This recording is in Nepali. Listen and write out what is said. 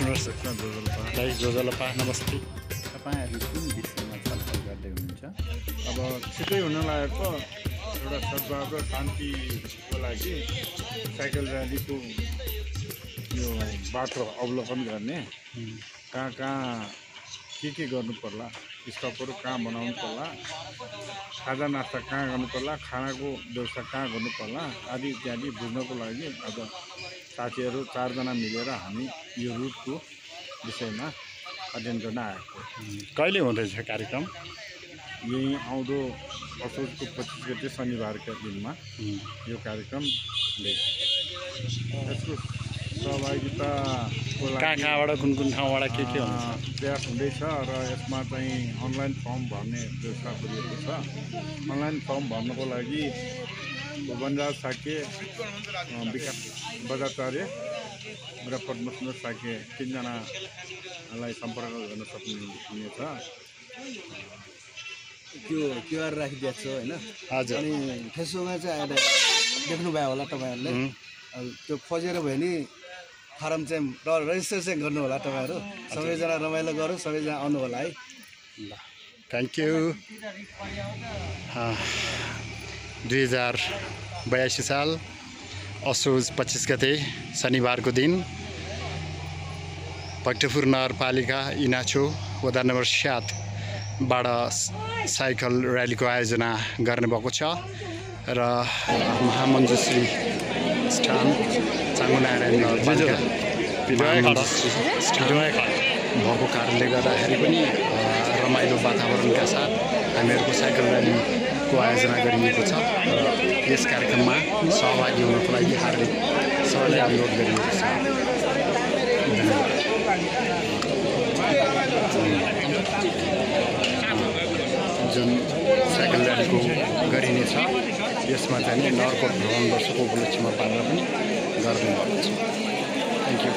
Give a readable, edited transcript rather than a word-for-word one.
सुन्नुहोस् दाइ जोजलपा नमस्ते। तपाईँहरू कुन विषयमा छलफल गर्दै हुनुहुन्छ? अब छिटै हुन लागेको एउटा सद्भाव र शान्तिको लागि साइकल र्यालीको यो बाटो अवलोकन गर्ने, कहाँ के गर्नु पर्ला, स्टपहरू कहाँ बनाउनु पर्ला, खाजा नास्ता कहाँ गर्नु पर्ला, खानाको व्यवस्था कहाँ गर्नु पर्ला आदि इत्यादि बुझ्नको लागि आज साथीहरू 4 जना मिलेर हामी यो रुटको विषयमा अध्ययन गर्न आएको। कहिले हुँदैछ कार्यक्रम? यही आउँदो असोजको 25 गते शनिबारका दिनमा यो कार्यक्रम हुँदैछ। यसको सहभागिताको लागि कहाँबाट कुन ठाउँबाट के हुन्छ? प्रयास हुँदैछ र यसमा चाहिँ अनलाइन फर्म भर्ने व्यवस्था गरिएको छ। अनलाइन फर्म भर्नको लागि वनराज साके, विकास बजाचार्य र पद्मसुन्दर साके 3 जनालाई सम्पर्क गर्न सक्नुहुनेछ। त्यो क्युआर राखिदिएको छ होइन? हजुर। अनि फेसबुकमा चाहिँ अहिले देख्नुभयो होला तपाईँहरूले। त्यो खोजेर भयो नि फारम चाहिँ रजिस्टर चाहिँ गर्नु होला तपाईँहरू। सबैजना रमाइलो गरौँ, सबैजना आउनु होला है। ल थ्याङ्क यू। 2082 साल असोज 25 गते शनिबारको दिन भक्तपुर नगरपालिका इनाछो वडा नम्बर 7 बाट साइकल र्यालीको आयोजना गर्ने भएको छ र महामञ्जुश्री स्थान चाङ्गुनारायण नगरपालिका भएको कारणले गर्दाखेरि पनि रमाइलो वातावरणका साथ हामीहरूको साइकल र्यालीको आयोजना गरिएको छ र यस कार्यक्रममा सहभागी हुनको लागि हार्दिक सबैलाई अनुरोध गरिएको छ। जुन साइकल र्यालीको गरिनेछ यसमा चाहिँ नगरकोट भ्रमण वर्षको उपलक्ष्यमा पारेर पनि गरिदिनु भएको छ। Thank you.